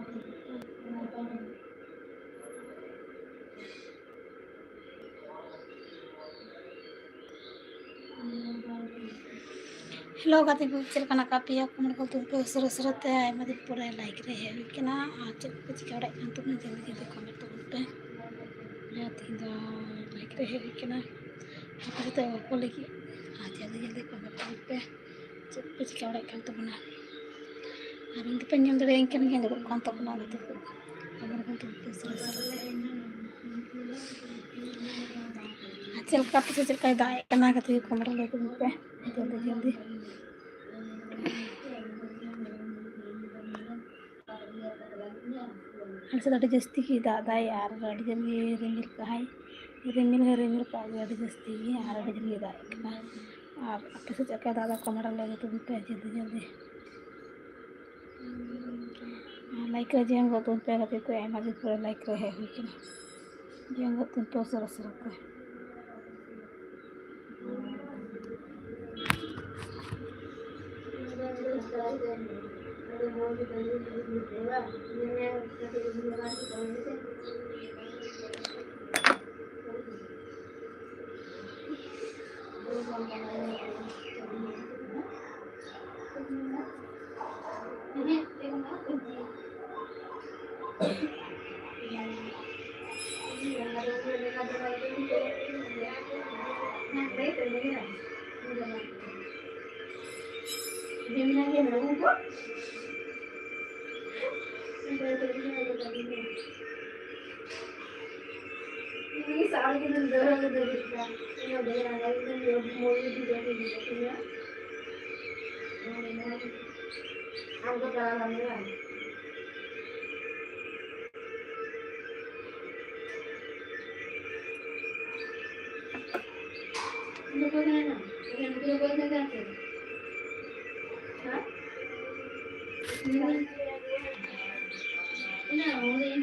Hello गाते को चल कना कापिया कमर को तुम पे सरसरते आय मदे पूरा लाइक रे है लेकिन आज पे चिकाड़ा kan तुम जल्दी जल्दी कमेंट तो पे या तीन लाइक रे है लेकिन apa itu aku lagi jल्दी जल्दी कमेंट तो पे चल पे चिकाड़ा kan तुम ना अब इन पे nyam dere kan kan ko kan तो ना तो कमर को तुम पे सरसरते चल का पे चल का दाए कना का कमर ले तुम पे जल्दी जल्दी अलसे अड़ी जस्ती की दादाई यार अड़ी जल्दी रिमिल का है रिमिल का अड़ी जस्ती की यार अड़ी जल्दी दाए कना और अपने से चक्का दादा कमरा ले तुम पे जल्दी जल्दी लाइक रे जेंगो तुम पे गति तो एमा जी पूरा लाइक रे है लेकिन जेंगो तुम पे सरस रहता है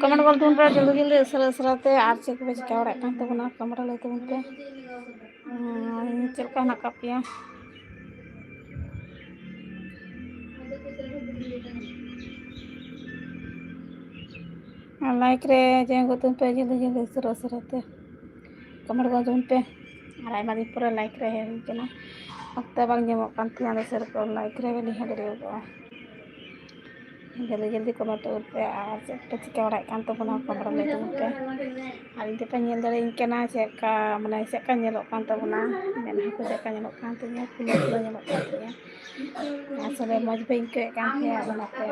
कमेंट कर तुम पे जल्दी जल्दी सरसरते आर चेक पे चिकाड़ा kan तो बना कमरा ले तुम पे चल का ना कापिया लाइक रे जेंगो तुम पे जल्दी जल्दी सरसरते कमर को तुम पे और आयमा दिन पूरा लाइक रे है लेकिन अक्ता बांग जमो kan tiang सर को लाइक रे गली हदरे होगा जल्दी जल्दी कमेंट पे और पे चिकाड़ा kan तो बना कमरा ले तुम पे और इन पे nyel dare inkena cheka mane cheka nyelok kan to bana men haku cheka nyelok kan to nya pulo nyelok kan to nya asale moj pe inke kan ke bana pe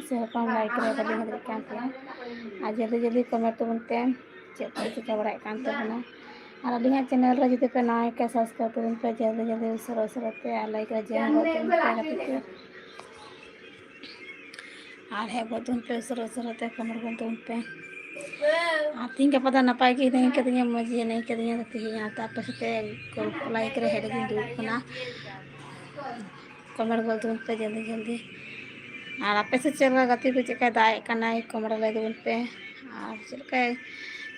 se kan like re bali hadi kan to आज जल्दी जल्दी comment तो बनते हैं check चिका बड़ा kan to bana और अभी यहाँ चैनल रे जदि पे नया के सब्सक्राइब तो पे जल्दी जल्दी सरसरते लाइक रे जेम हो तुम पे गति और है वो तुम पे सरसरते कमर को तुम पे तीन का पता ना पाए कि नहीं कदिया मजे नहीं कदिया तो यहाँ ताप से को लाइक रे हेड दिन दूर ना कमर को तुम पे जल्दी जल्दी और आपे से चल गति को चेका दाए कना कमर ले तुम पे और चेका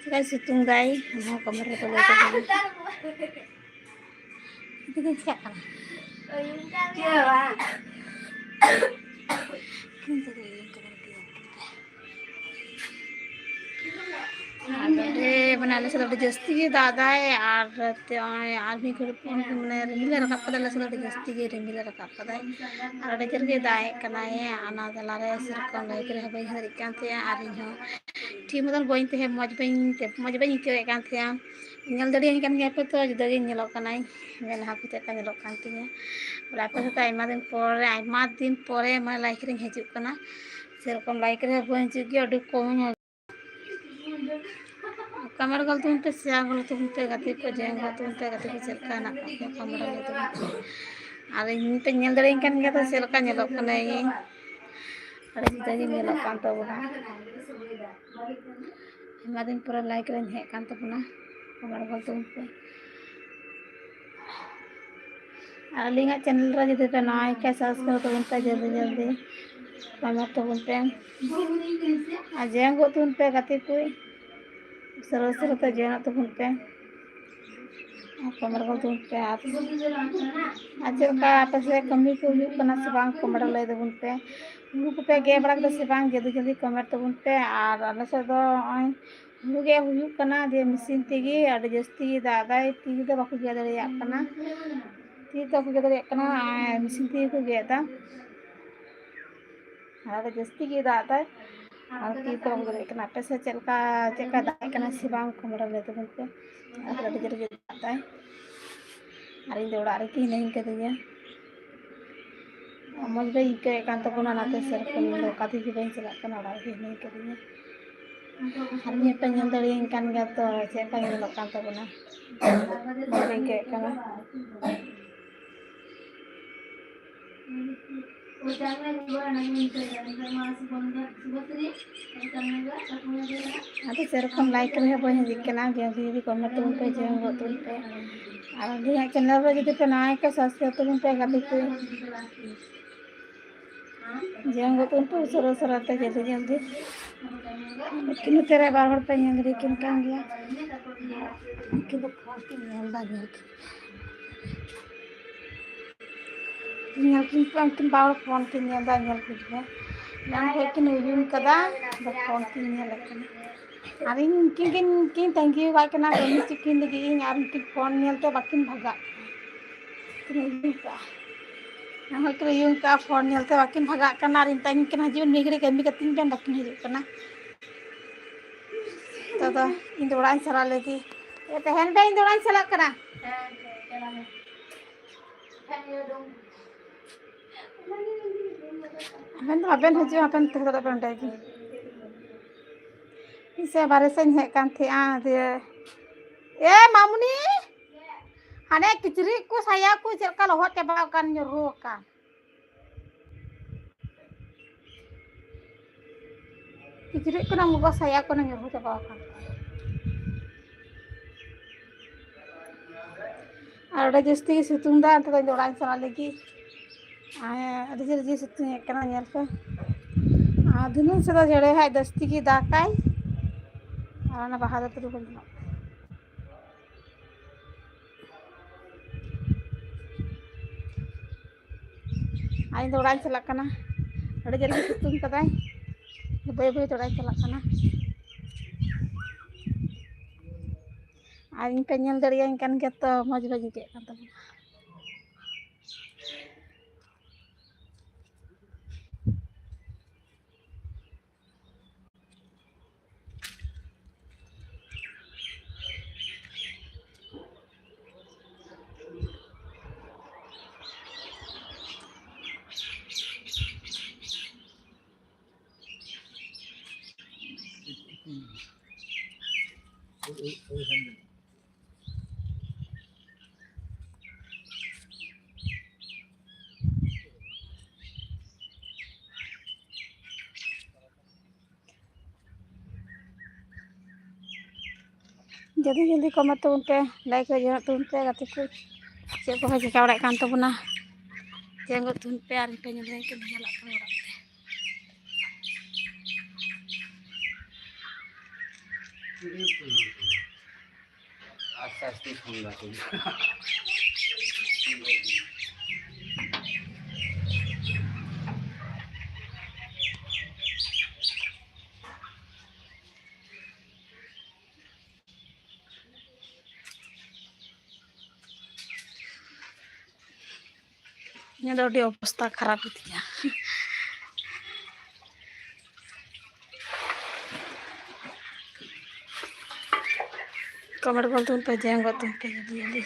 सितुंग दाई हम कमर को ले तो itu kan siapa बना ले सब जस्ती के दादा है और भी मैंने रिमिल रखा पता ले सब जस्ती के रिमिल रखा पता है और डर के दाए कनाए आना दला रे सिर को लाइक रे भाई हर कान थे और इन ठीक मतलब बइन थे मज बइन के कान थे nyel dari kan ge pe to dari nyelok kanai men haku te kan nyelok kan tinya bola pe ta aima din pore ma like ring hejuk kana serokom like re bo hejuk ge odu kom कमर गल तुम पे सिया गल तुम पे गति को Jenga तुम पे गति को चलका ना कमर ले तुम और इन पे nyel dari kan ge तो सेलका nyelok kana ये अरे jadi nyelok kan तो बना हमारे पूरा लाइक रे हे kan तो बना कमर गल तुम पे अलिंगा चैनल रे जदि पे नया के सब्सक्राइब तो उन पे जल्दी जल्दी कमेंट तो उन पे आ जेंगो तुम पे गति कोई सरस तो जेना तो उन पे कमर को तुम पे आप आज का आप से कमी को हुई कना से बांग कमर ले दबुन पे हुड़ू को पे गे बड़ा से बांग जल्दी जल्दी कमर तबुन पे और अल से दो हुड़ू गे हुई कना दे मशीन तेगी अड़ जस्ती दादा ती दो बाकू गे दड़िया कना ती तो गे दड़िया कना मशीन तेगी को गे दा और जस्ती गे दादा और ती तो गे दड़िया कना पे से चलका दाई कना से बांग कमर ले दबुन पे और अड़ जल्दी दादा और इन दौड़ा रे की नहीं करिए मज बे इके कांत कोना नाते सर को लो काती की बे चला कना और की नहीं करिए और ये पे ñel दड़ी इनकान गया तो से का लो कांत कोना मज बे इके कना अभी सेरकम लाइक रहे बे दिकना जल्दी कमेंट तुम पे जेम गो तुम पे और दिया चैनल रे जदि पे नाय के सब्सक्राइब तुम पे गाती को जेम गो तुम पे सरो सराते जल्दी जल्दी लेकिन तेरे बार बार पे ñel किन कान गया कि तो फास्ट ñel दा गया ñel किन बार फोन किन ñel दा ñel कुछ है नाम है कि यून कदा द फोन किन ñel लेकिन अरे किन किन थैंक यू बाय कना कमी चिकिन लगी इन आर किन फोन ñel ते बाकिन भागा किन यून का हम के यून का फोन ñel ते बाकिन भागा कना रिन तंग किन हजून मिगरे कमी कतिन पेन बाकिन हजू कना तो इन दोड़ा चला लेगी ये तहन बे इन दोड़ा चला कना अबेन हजू अपन तहरा पेंडेगी इसे बारे से हे कान थे आ दे ए मामुनी हाने किचरी को साया को चलका लहो चबा कान रो का किचरी को ना मुगो साया को ना रो चबा कान और जस्ती सितुंग दा तो जोड़ा चला लेगी अरे जल्दी सितुंग हे कना ñel पे आ दिनो से जड़े है दस्ती की दाकाई और ना बाहर तो को आई दोड़ा चला कना अरे जल्दी सितुंग कदाई बे बे दोड़ा चला कना और इन पे ñel दड़िया इनकान के तो मज बजी के कान तो जल्दी जल्दी कमेंट तो उनपे लाइक हो तो उनपे गाते को चेक को चिका बड़ा कान तो बना जेंगो तुन पे आर पे ñel के चला कना আস্তে আস্তে শুনবা তুমি ये तो अवस्था खराब होती है कमेंट बोल तुम पे जेंगो तुम पे जल्दी जल्दी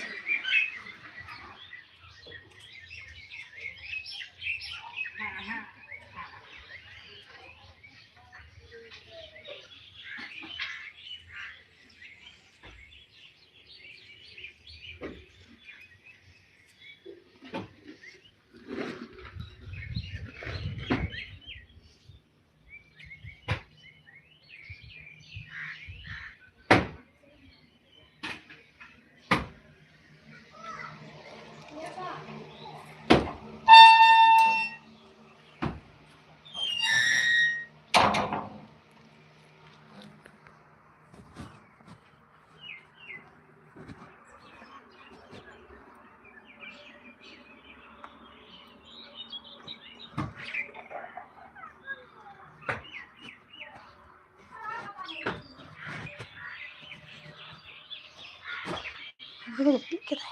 ᱡᱟᱹᱯᱤᱫ ᱠᱮᱫᱟᱭ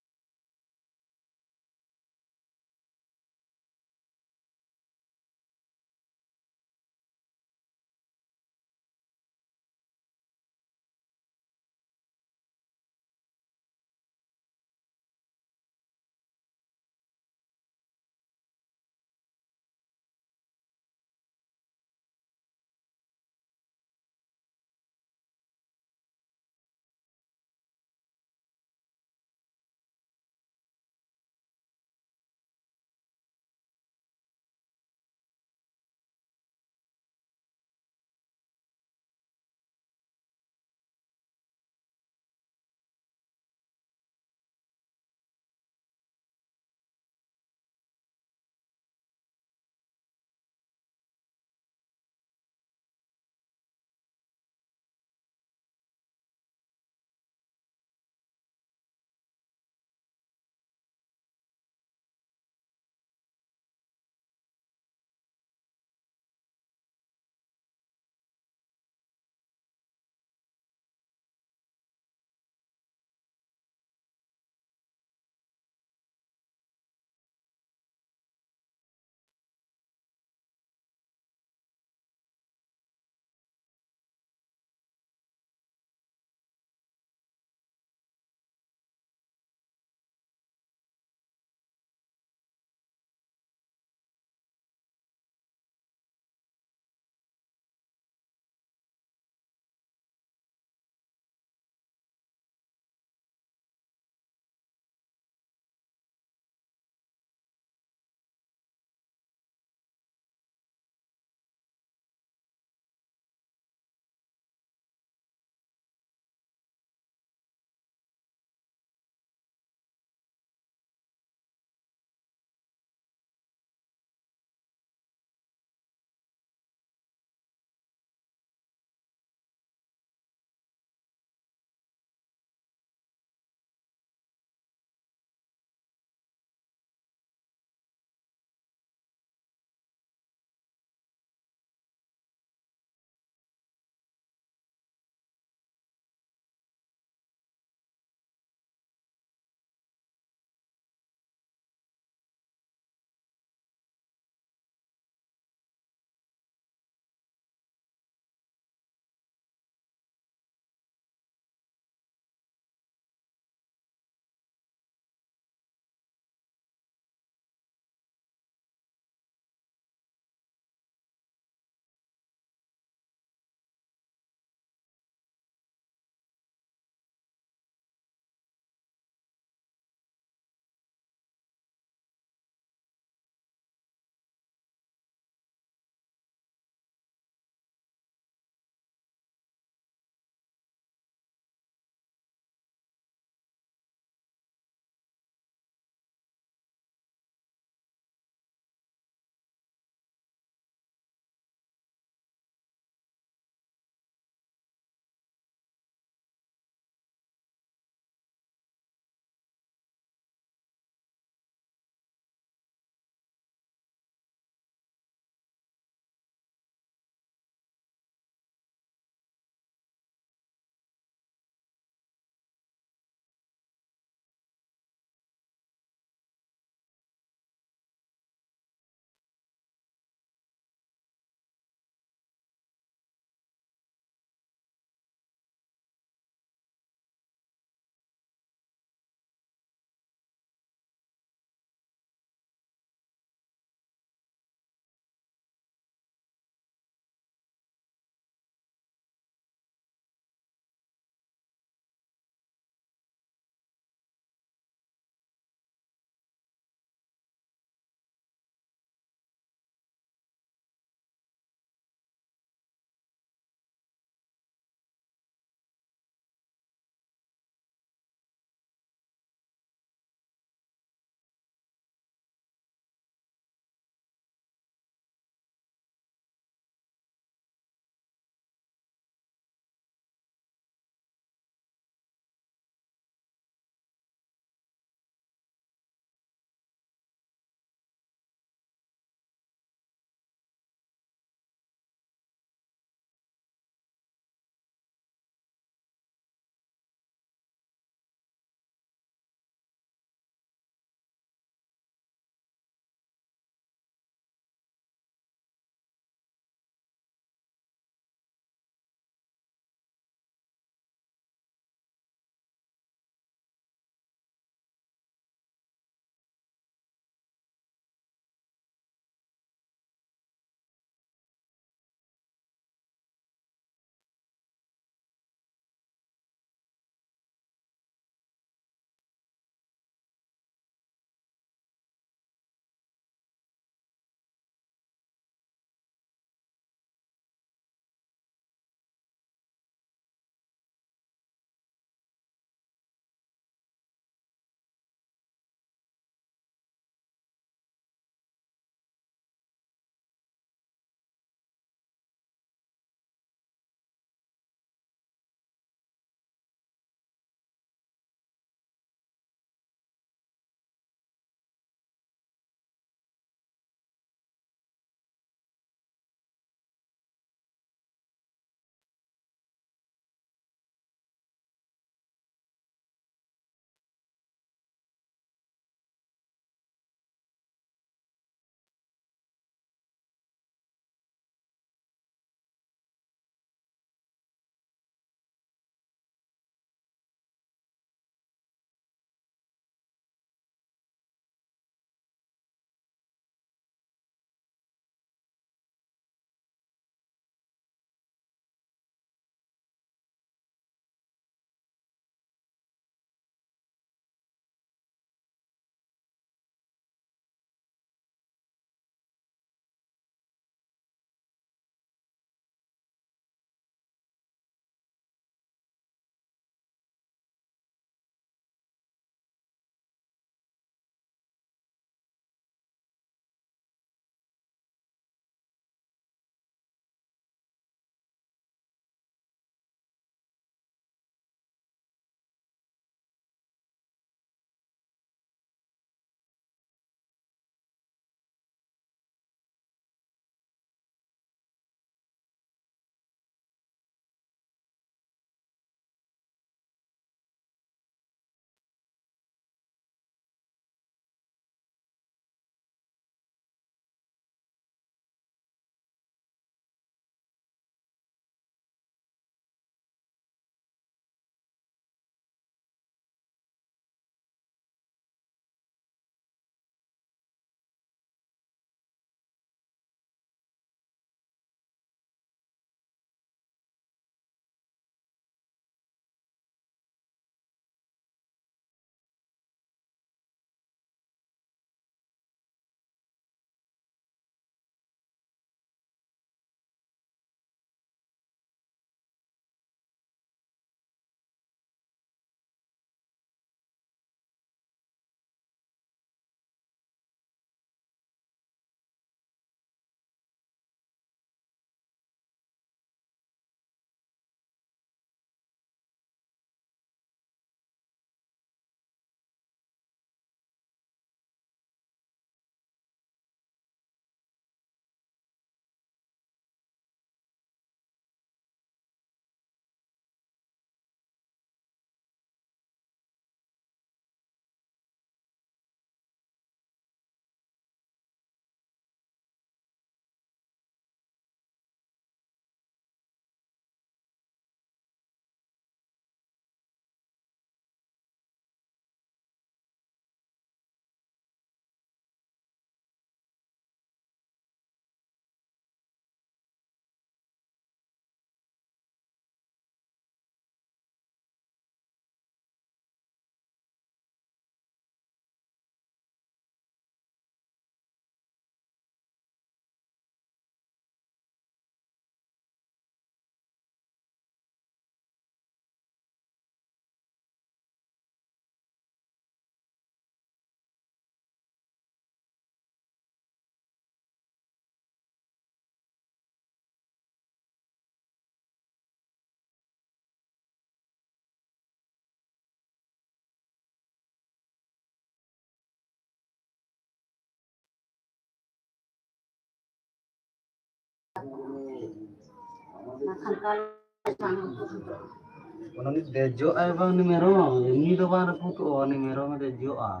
Ini dejo ay bang ni merom, ini do bang putu ni merom dejo ah.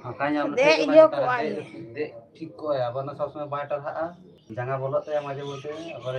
Makanya dek iyo ko ay dek ठीक को है अब ना सब समय बांटा था जगह बोलते हैं मुझे बोलते हैं अगर